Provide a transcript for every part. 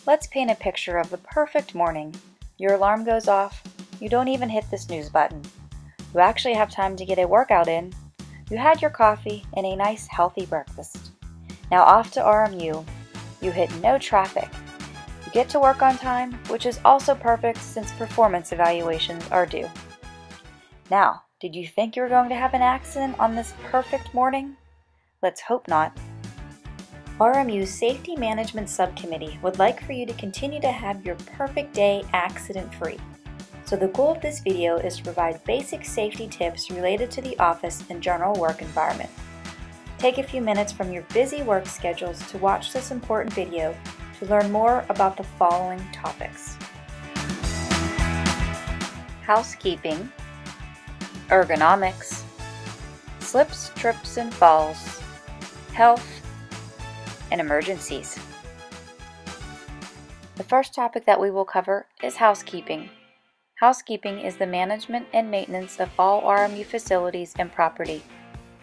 Let's paint a picture of the perfect morning. Your alarm goes off, you don't even hit the snooze button. You actually have time to get a workout in. You had your coffee and a nice healthy breakfast. Now off to RMU. You hit no traffic. You get to work on time, which is also perfect since performance evaluations are due. Now, did you think you were going to have an accident on this perfect morning? Let's hope not. RMU's Safety Management Subcommittee would like for you to continue to have your perfect day accident-free. So the goal of this video is to provide basic safety tips related to the office and general work environment. Take a few minutes from your busy work schedules to watch this important video to learn more about the following topics: housekeeping, ergonomics, slips, trips, and falls, health, and emergencies. The first topic that we will cover is housekeeping. Housekeeping is the management and maintenance of all RMU facilities and property.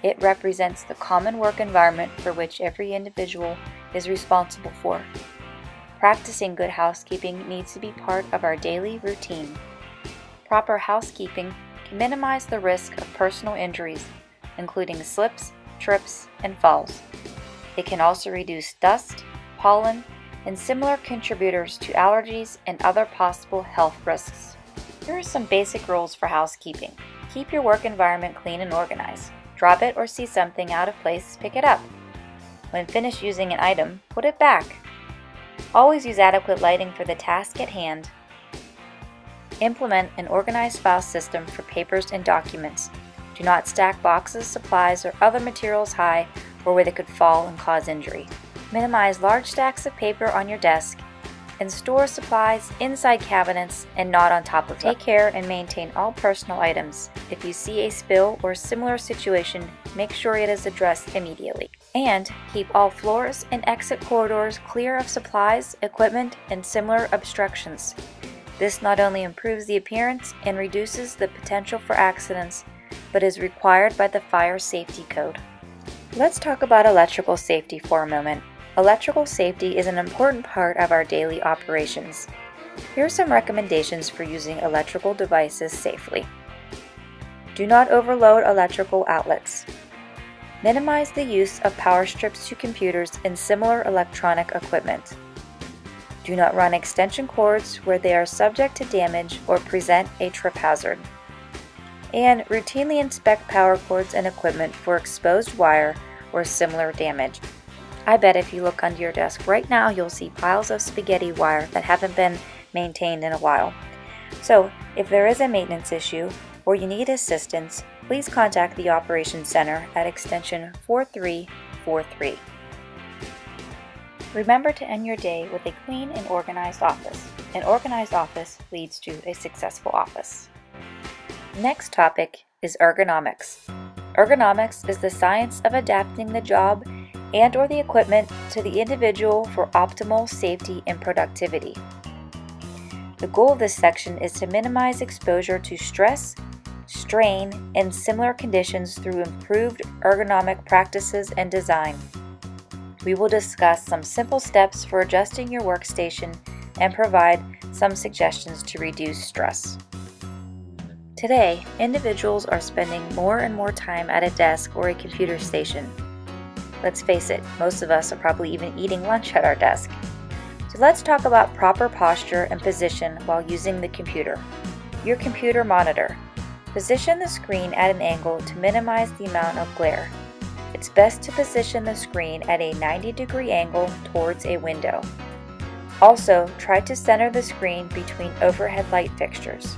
It represents the common work environment for which every individual is responsible for. Practicing good housekeeping needs to be part of our daily routine. Proper housekeeping can minimize the risk of personal injuries, including slips, trips, and falls. It can also reduce dust, pollen, and similar contributors to allergies and other possible health risks. Here are some basic rules for housekeeping. Keep your work environment clean and organized. Drop it or see something out of place, pick it up. When finished using an item, put it back. Always use adequate lighting for the task at hand. Implement an organized file system for papers and documents. Do not stack boxes, supplies, or other materials high or where they could fall and cause injury. Minimize large stacks of paper on your desk and store supplies inside cabinets and not on top of them. Take care and maintain all personal items. If you see a spill or similar situation, make sure it is addressed immediately. And keep all floors and exit corridors clear of supplies, equipment, and similar obstructions. This not only improves the appearance and reduces the potential for accidents, but is required by the Fire Safety Code. Let's talk about electrical safety for a moment. Electrical safety is an important part of our daily operations. Here are some recommendations for using electrical devices safely. Do not overload electrical outlets. Minimize the use of power strips to computers and similar electronic equipment. Do not run extension cords where they are subject to damage or present a trip hazard. And routinely inspect power cords and equipment for exposed wire or similar damage. I bet if you look under your desk right now, you'll see piles of spaghetti wire that haven't been maintained in a while. So, if there is a maintenance issue or you need assistance, please contact the Operations Center at extension 4343. Remember to end your day with a clean and organized office. An organized office leads to a successful office. Next topic is ergonomics. Ergonomics is the science of adapting the job and/or the equipment to the individual for optimal safety and productivity. The goal of this section is to minimize exposure to stress, strain, and similar conditions through improved ergonomic practices and design. We will discuss some simple steps for adjusting your workstation and provide some suggestions to reduce stress. Today, individuals are spending more and more time at a desk or a computer station. Let's face it, most of us are probably even eating lunch at our desk. So let's talk about proper posture and position while using the computer. Your computer monitor. Position the screen at an angle to minimize the amount of glare. It's best to position the screen at a 90-degree angle towards a window. Also, try to center the screen between overhead light fixtures.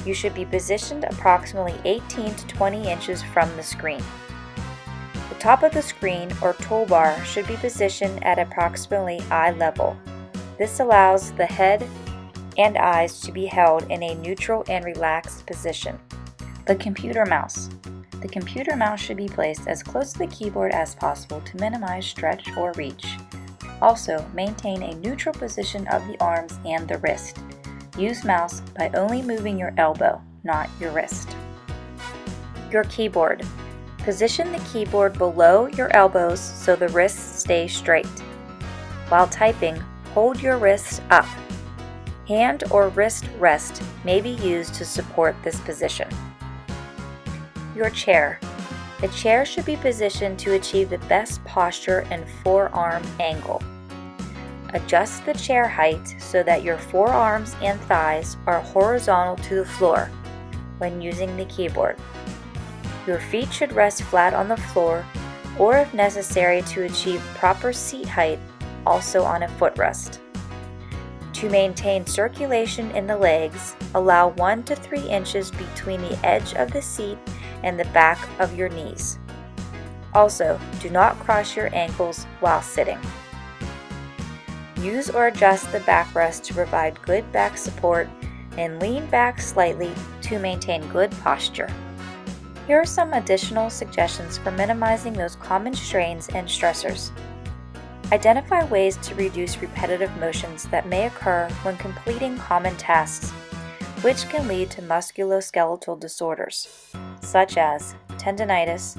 You should be positioned approximately 18 to 20 inches from the screen. The top of the screen or toolbar should be positioned at approximately eye level. This allows the head and eyes to be held in a neutral and relaxed position. The computer mouse. The computer mouse should be placed as close to the keyboard as possible to minimize stretch or reach. Also, maintain a neutral position of the arms and the wrist. Use mouse by only moving your elbow, not your wrist. Your keyboard. Position the keyboard below your elbows so the wrists stay straight. While typing, hold your wrists up. Hand or wrist rest may be used to support this position. Your chair. The chair should be positioned to achieve the best posture and forearm angle. Adjust the chair height so that your forearms and thighs are horizontal to the floor when using the keyboard. Your feet should rest flat on the floor, or if necessary to achieve proper seat height, also on a footrest. To maintain circulation in the legs, allow 1 to 3 inches between the edge of the seat and the back of your knees. Also, do not cross your ankles while sitting. Use or adjust the backrest to provide good back support and lean back slightly to maintain good posture. Here are some additional suggestions for minimizing those common strains and stressors. Identify ways to reduce repetitive motions that may occur when completing common tasks, which can lead to musculoskeletal disorders, such as tendinitis,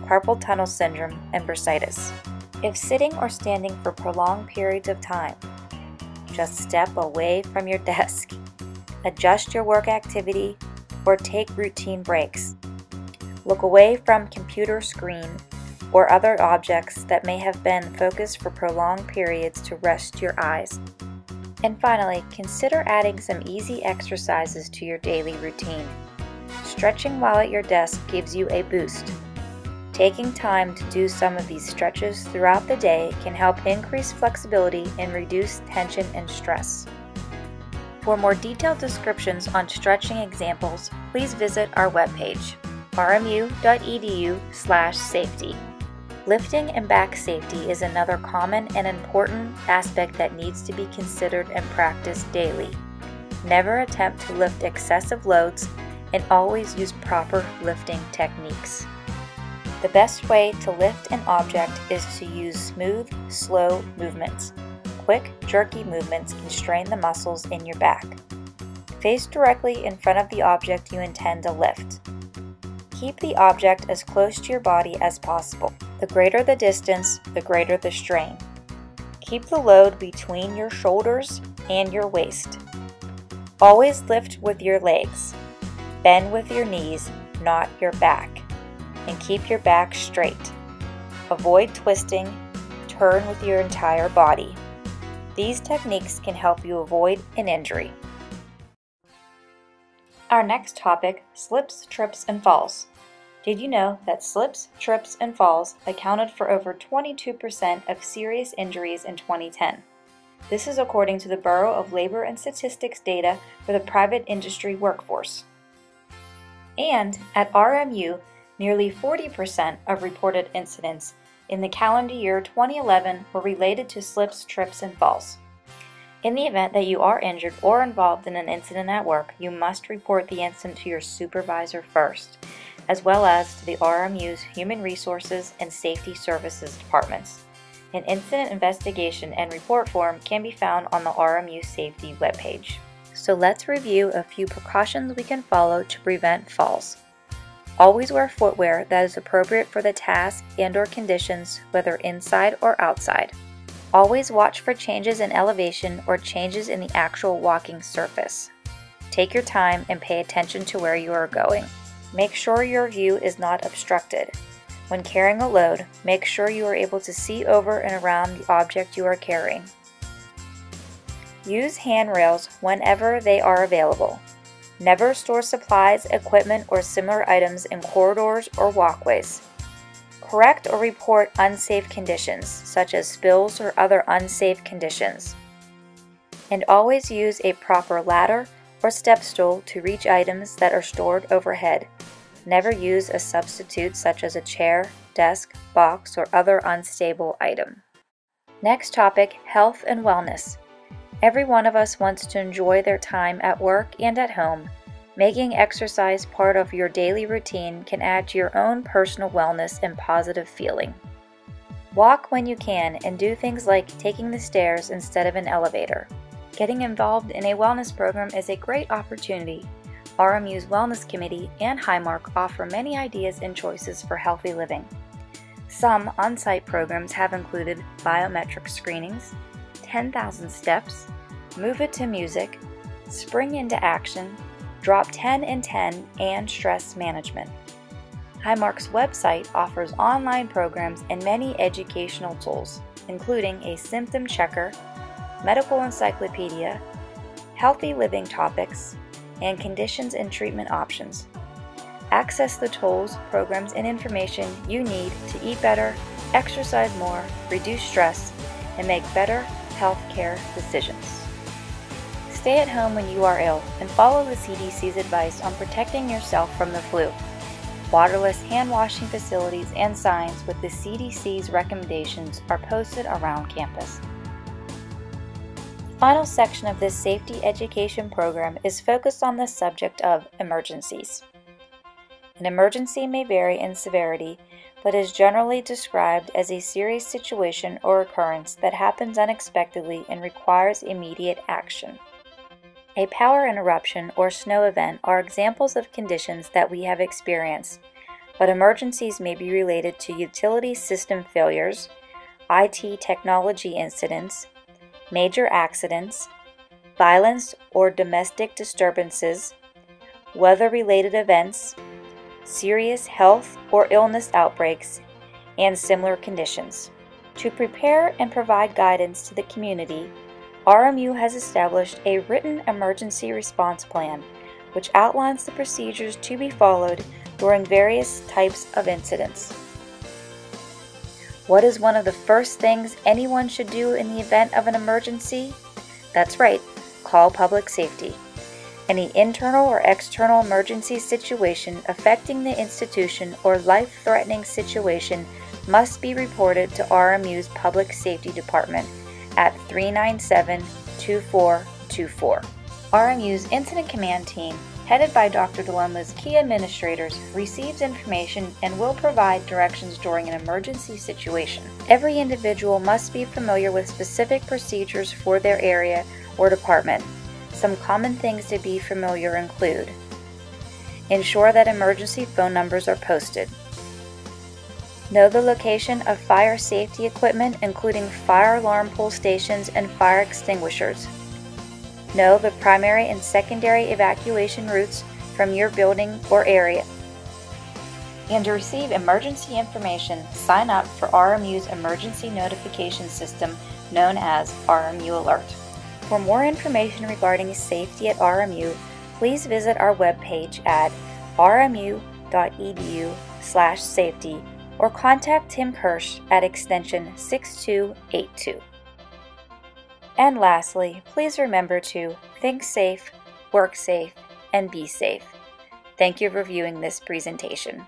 carpal tunnel syndrome, and bursitis. If sitting or standing for prolonged periods of time, just step away from your desk, adjust your work activity, or take routine breaks. Look away from computer screen or other objects that may have been focused for prolonged periods to rest your eyes. And finally, consider adding some easy exercises to your daily routine. Stretching while at your desk gives you a boost. Taking time to do some of these stretches throughout the day can help increase flexibility and reduce tension and stress. For more detailed descriptions on stretching examples, please visit our webpage, rmu.edu/safety. Lifting and back safety is another common and important aspect that needs to be considered and practiced daily. Never attempt to lift excessive loads and always use proper lifting techniques. The best way to lift an object is to use smooth, slow movements. Quick, jerky movements can strain the muscles in your back. Face directly in front of the object you intend to lift. Keep the object as close to your body as possible. The greater the distance, the greater the strain. Keep the load between your shoulders and your waist. Always lift with your legs. Bend with your knees, not your back. And keep your back straight. Avoid twisting. Turn with your entire body. These techniques can help you avoid an injury. Our next topic, slips, trips, and falls. Did you know that slips, trips, and falls accounted for over 22% of serious injuries in 2010? This is according to the Bureau of Labor and Statistics data for the private industry workforce. And at RMU, nearly 40% of reported incidents in the calendar year 2011 were related to slips, trips, and falls. In the event that you are injured or involved in an incident at work, you must report the incident to your supervisor first, as well as to the RMU's Human Resources and Safety Services departments. An incident investigation and report form can be found on the RMU Safety webpage. So let's review a few precautions we can follow to prevent falls. Always wear footwear that is appropriate for the task and/or conditions, whether inside or outside. Always watch for changes in elevation or changes in the actual walking surface. Take your time and pay attention to where you are going. Make sure your view is not obstructed. When carrying a load, make sure you are able to see over and around the object you are carrying. Use handrails whenever they are available. Never store supplies, equipment, or similar items in corridors or walkways. Correct or report unsafe conditions, such as spills or other unsafe conditions. And always use a proper ladder or step stool to reach items that are stored overhead. Never use a substitute such as a chair, desk, box, or other unstable item. Next topic, health and wellness. Every one of us wants to enjoy their time at work and at home. Making exercise part of your daily routine can add to your own personal wellness and positive feeling. Walk when you can and do things like taking the stairs instead of an elevator. Getting involved in a wellness program is a great opportunity. RMU's Wellness Committee and Highmark offer many ideas and choices for healthy living. Some on-site programs have included biometric screenings, 10,000 steps, move it to music, spring into action, drop 10 in 10, and stress management. Highmark's website offers online programs and many educational tools, including a symptom checker, medical encyclopedia, healthy living topics, and conditions and treatment options. Access the tools, programs, and information you need to eat better, exercise more, reduce stress, and make better healthcare decisions. Stay at home when you are ill and follow the CDC's advice on protecting yourself from the flu. Waterless hand washing facilities and signs with the CDC's recommendations are posted around campus. The final section of this safety education program is focused on the subject of emergencies. An emergency may vary in severity, but is generally described as a serious situation or occurrence that happens unexpectedly and requires immediate action. A power interruption or snow event are examples of conditions that we have experienced, but emergencies may be related to utility system failures, IT technology incidents, major accidents, violence or domestic disturbances, weather-related events, serious health or illness outbreaks, and similar conditions. To prepare and provide guidance to the community, RMU has established a written emergency response plan, which outlines the procedures to be followed during various types of incidents. What is one of the first things anyone should do in the event of an emergency? That's right, call public safety. Any internal or external emergency situation affecting the institution or life-threatening situation must be reported to RMU's Public Safety Department at 397-2424. RMU's Incident Command Team, headed by Dr. DeLoma's key administrators, receives information and will provide directions during an emergency situation. Every individual must be familiar with specific procedures for their area or department. Some common things to be familiar include: ensure that emergency phone numbers are posted. Know the location of fire safety equipment, including fire alarm pull stations and fire extinguishers. Know the primary and secondary evacuation routes from your building or area. And to receive emergency information, sign up for RMU's emergency notification system known as RMU Alert. For more information regarding safety at RMU, please visit our webpage at rmu.edu/safety or contact Tim Kirsch at extension 6282. And lastly, please remember to think safe, work safe, and be safe. Thank you for viewing this presentation.